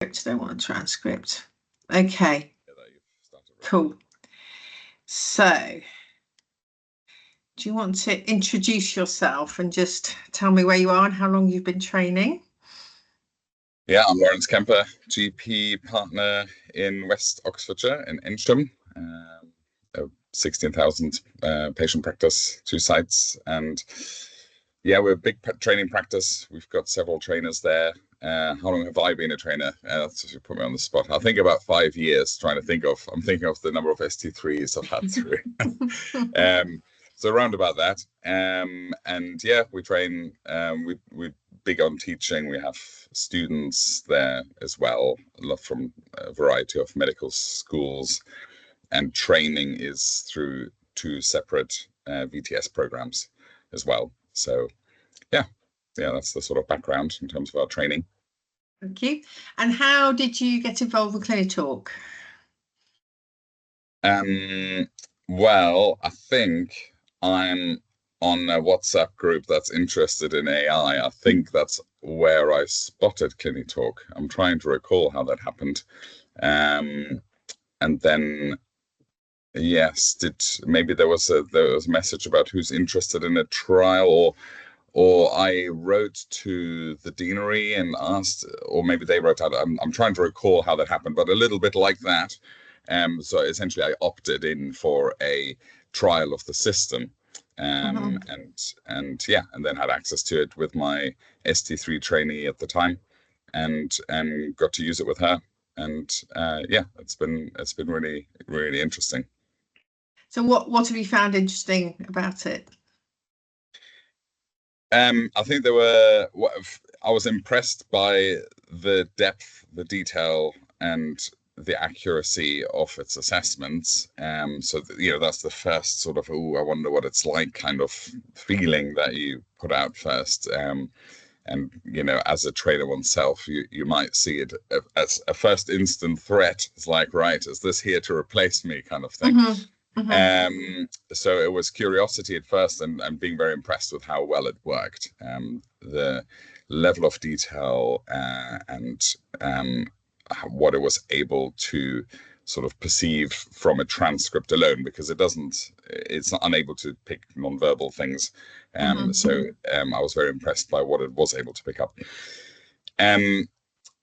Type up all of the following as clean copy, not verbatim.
Don't want a transcript. Okay. Cool. So, do you want to introduce yourself and just tell me where you are and how long you've been training? Yeah, I'm Lawrence Kemper, GP partner in West Oxfordshire in Ensham. 16,000 patient practice, 2 sites, and yeah, we're a big training practice. We've got several trainers there. How long have I been a trainer? That's just put me on the spot. I think about 5 years. I'm thinking of the number of ST3s I've had through. So around about that. And yeah, we train. We're big on teaching. We have students there as well, a lot from a variety of medical schools. And training is through 2 separate VTS programs as well. So yeah, that's the sort of background in terms of our training. Thank you. And how did you get involved with Clinitalk? Well, I think I'm on a WhatsApp group that's interested in AI. I think that's where I spotted Clinitalk. I'm trying to recall how that happened. And then yes, maybe there was a message about who's interested in a trial, or I wrote to the deanery and asked, or maybe they wrote out. I'm trying to recall how that happened, but a little bit like that. So essentially, I opted in for a trial of the system, and then had access to it with my ST3 trainee at the time, and got to use it with her, and it's been really, really interesting. So what have you found interesting about it? I think I was impressed by the depth, the detail, and the accuracy of its assessments. So that's the first sort of, I wonder what it's like kind of feeling that you put out first. And as a trainer oneself, you might see it as a first instant threat. It's like, right, is this here to replace me, kind of thing. So it was curiosity at first, and being very impressed with how well it worked. The level of detail and what it was able to sort of perceive from a transcript alone, because it's not unable to pick non-verbal things. So I was very impressed by what it was able to pick up. And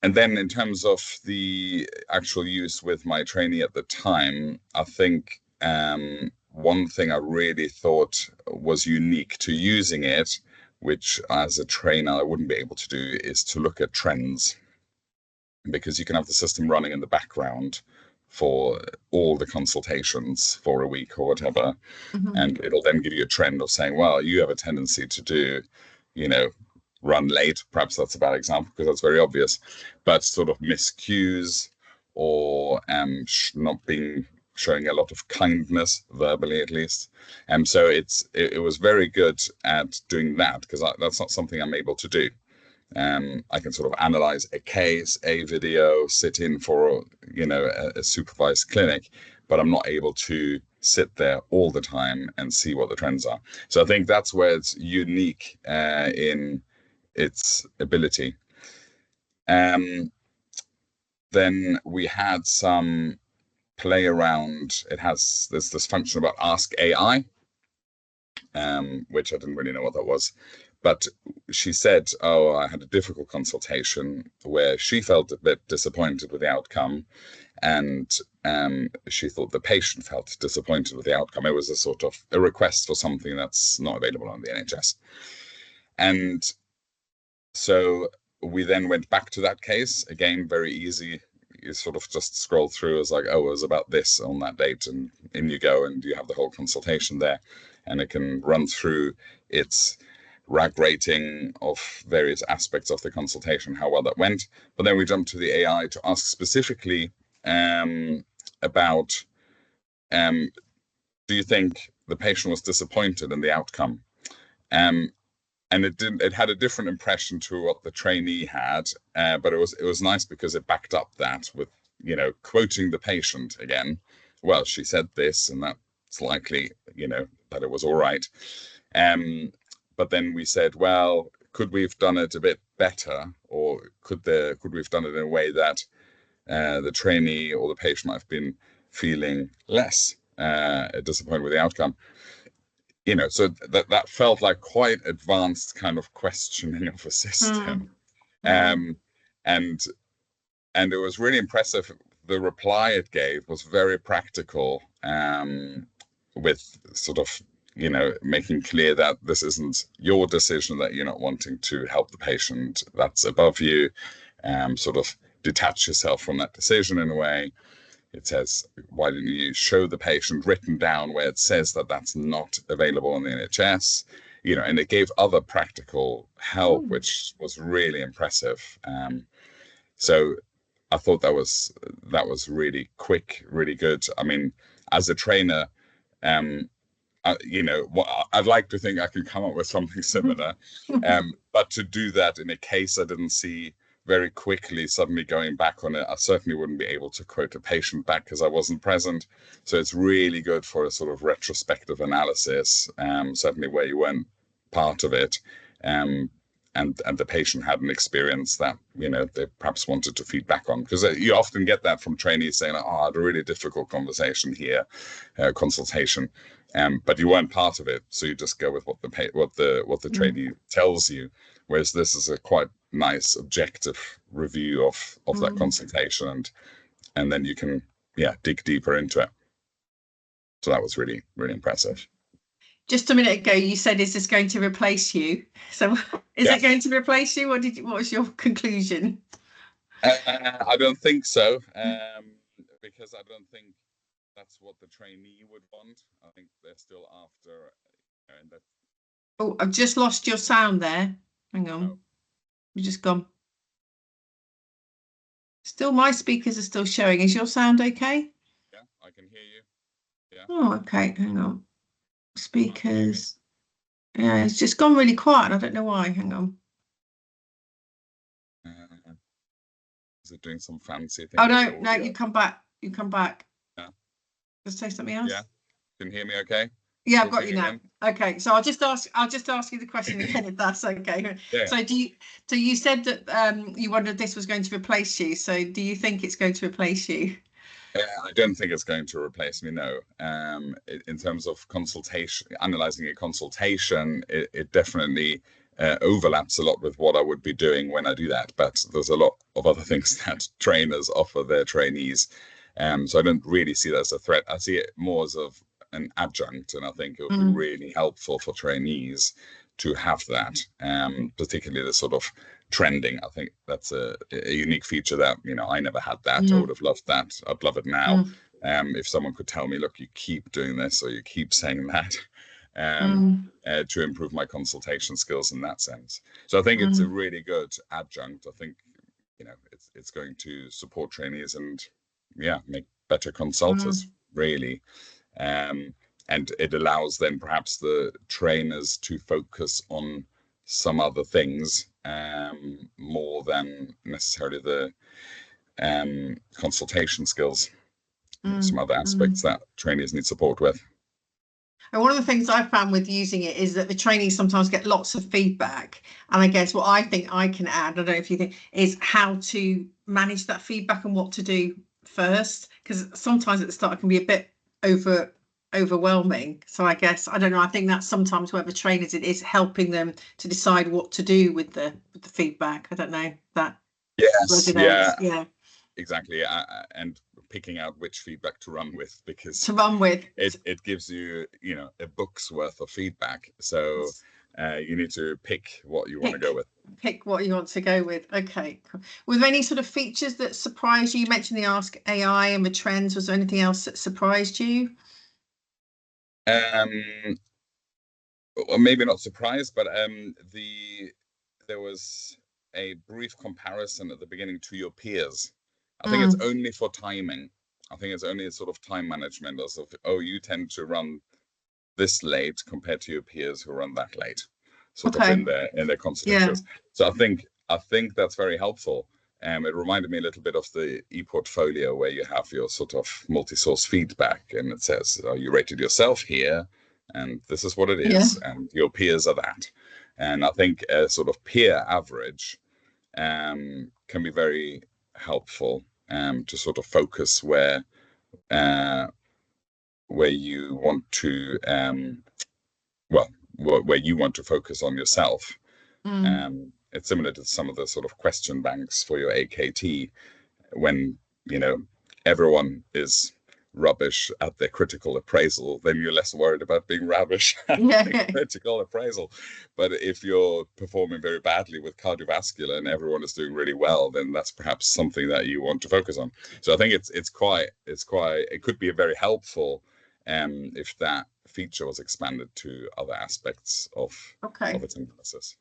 then in terms of the actual use with my trainee at the time, I think one thing I really thought was unique to using it, which as a trainer I wouldn't be able to do, is to look at trends, because you can have the system running in the background for all the consultations for a week or whatever, and it'll then give you a trend of saying, well, you have a tendency to do, run late. Perhaps that's a bad example because that's very obvious, but sort of miscues, or not showing a lot of kindness verbally, at least. And so it was very good at doing that, because that's not something I'm able to do. I can sort of analyze a case, a video, sit in for a supervised clinic, but I'm not able to sit there all the time and see what the trends are. So I think that's where it's unique in its ability. Then we had some play around. There's this function about Ask AI, which I didn't really know what that was. But she said, I had a difficult consultation where she felt a bit disappointed with the outcome, and she thought the patient felt disappointed with the outcome. It was a sort of a request for something that's not available on the NHS. And so we then went back to that case, again, very easy. You sort of just scroll through as like, it was about this on that date, and in you go, and you have the whole consultation there, and it can run through its RAG rating of various aspects of the consultation, how well that went. But then we jumped to the AI to ask specifically about, do you think the patient was disappointed in the outcome? And it had a different impression to what the trainee had, but it was nice because it backed up that with, quoting the patient again. Well, she said this, and that's likely, that it was all right. But then we said, well, could we have done it a bit better, or could we have done it in a way that the trainee or the patient might have been feeling less disappointed with the outcome? So that felt like quite advanced kind of questioning of a system. And it was really impressive. The reply it gave was very practical, with sort of, making clear that this isn't your decision, that you're not wanting to help the patient. That's above you. Sort of detach yourself from that decision in a way. It says, why didn't you show the patient written down where it says that that's not available on the NHS? And it gave other practical help, which was really impressive. So I thought that was really quick, really good. I mean, as a trainer, I'd like to think I can come up with something similar, but to do that in a case I didn't see very quickly, suddenly going back on it, I certainly wouldn't be able to quote a patient back because I wasn't present. So it's really good for a sort of retrospective analysis, certainly where you weren't part of it, and the patient hadn't experienced that, they perhaps wanted to feed back on. Because you often get that from trainees saying, I had a really difficult conversation here, consultation, but you weren't part of it, so you just go with what the trainee tells you. Whereas this is a quite nice objective review of that consultation, and then you can dig deeper into it. So that was really, really impressive. Just a minute ago, you said, "Is this going to replace you?" So, is it going to replace you, or what was your conclusion? I don't think so, because I don't think that's what the trainee would want. I think they're still after. Oh, I've just lost your sound there. Hang on, you've just gone. Still, my speakers are still showing. Is your sound okay? Yeah, I can hear you. Yeah. Oh, okay. Hang on. Speakers. Yeah, it's just gone really quiet. I don't know why. Hang on. Is it doing some fancy thing? Oh no, you come back. You come back. Yeah. Let's say something else. Yeah. Can you hear me okay? Yeah, I've got you now. Okay, so I'll just ask you the question again, if that's okay. Yeah. So you said that you wondered if this was going to replace you. So do you think it's going to replace you? I don't think it's going to replace me, no. In terms of consultation, analyzing a consultation, it definitely overlaps a lot with what I would be doing when I do that. But there's a lot of other things that trainers offer their trainees. So I don't really see that as a threat. I see it more as an adjunct, and I think it would be really helpful for trainees to have that, particularly the sort of trending. I think that's a unique feature that, I never had that. I would have loved that. I'd love it now. If someone could tell me, look, you keep doing this, or you keep saying that, to improve my consultation skills in that sense. So I think it's a really good adjunct. I think, it's going to support trainees and make better consultants, really. And it allows then perhaps the trainers to focus on some other things, more than necessarily the consultation skills. Some other aspects that trainees need support with. And one of the things I've found with using it is that the trainees sometimes get lots of feedback. And I guess what I think I can add, I don't know if you think, is how to manage that feedback and what to do first. Because sometimes at the start it can be a bit overwhelming. So I guess, I don't know, I think that's sometimes where the trainers, it is helping them to decide what to do with the feedback. I don't know that. Yes, yeah, exactly. And picking out which feedback to run with, because it gives you, a book's worth of feedback. So you need to pick what you want to go with. Pick what you want to go with. Okay. Were there any sort of features that surprised you? You mentioned the Ask AI and the trends. Was there anything else that surprised you? Or maybe not surprised, but there was a brief comparison at the beginning to your peers. I think it's only for timing. I think it's only a sort of time management, as of, you tend to run this late compared to your peers who run that late, sort of in their consultations. So I think that's very helpful. It reminded me a little bit of the e-portfolio, where you have your sort of multi-source feedback, and it says, you rated yourself here, and this is what it is, and your peers are that. And I think a sort of peer average can be very helpful to sort of focus where you want to where you want to focus on yourself. It's similar to some of the sort of question banks for your AKT, when everyone is rubbish at their critical appraisal, then you're less worried about being rubbish at the critical appraisal. But if you're performing very badly with cardiovascular and everyone is doing really well, then that's perhaps something that you want to focus on. So I think it could be very helpful if that feature was expanded to other aspects of its analysis.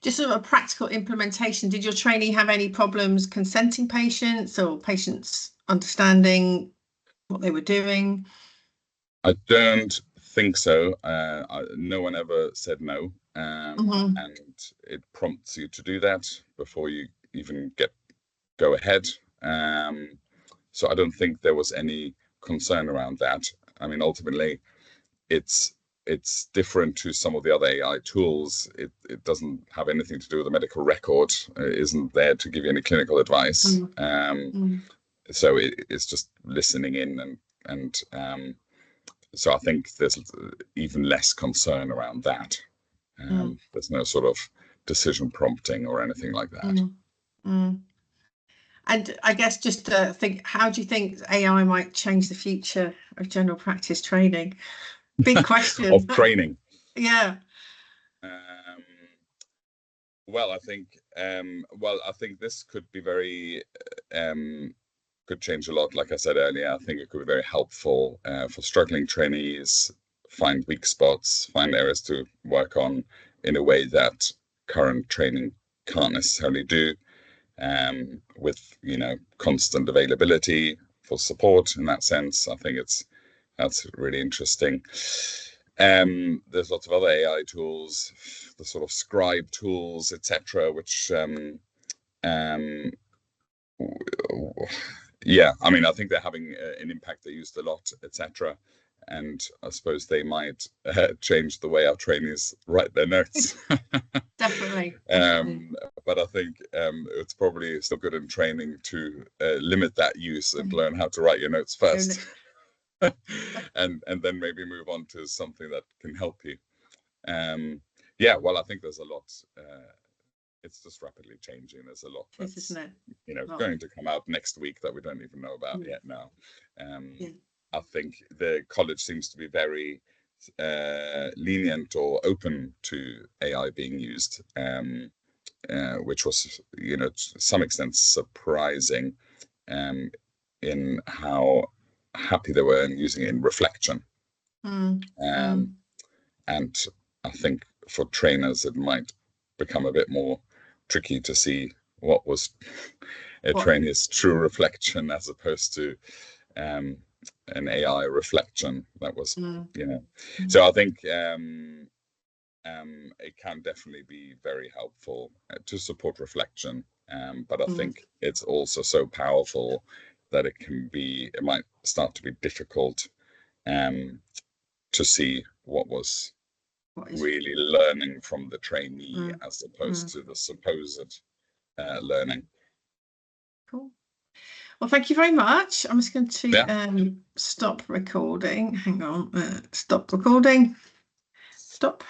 Just sort of a practical implementation. Did your trainee have any problems consenting patients, or patients understanding what they were doing? I don't think so. No one ever said no, and it prompts you to do that before you even go ahead. So I don't think there was any concern around that. I mean, ultimately, it's different to some of the other AI tools. It doesn't have anything to do with the medical record. It isn't there to give you any clinical advice. So it's just listening in, and so I think there's even less concern around that. There's no sort of decision prompting or anything like that. And I guess just to think, how do you think AI might change the future of general practice training? Big question. Of training. Yeah. Well, I think this could be very could change a lot. Like I said earlier, I think it could be very helpful for struggling trainees, find weak spots, find areas to work on in a way that current training can't necessarily do, with constant availability for support in that sense. I think that's really interesting. There's lots of other AI tools, the sort of scribe tools, etc., which yeah, I mean, I think they're having an impact. They're used a lot, etc. And I suppose they might change the way our trainees write their notes. Definitely. But I think it's probably still good in training to limit that use and learn how to write your notes first. and then maybe move on to something that can help you. Yeah, well, I think there's a lot. It's just rapidly changing. There's a lot that's going to come out next week that we don't even know about yet now. I think the college seems to be very lenient or open to AI being used, which was, to some extent surprising, in how happy they were in using it in reflection. And I think for trainers, it might become a bit more tricky to see what was a trainee's true reflection as opposed to an AI reflection that was, So I think it can definitely be very helpful to support reflection, but I think it's also so powerful that it might start to be difficult to see what was really learning from the trainee as opposed to the supposed learning. Cool. Well, thank you very much. I'm just going to stop recording. Hang on. Stop recording. Stop.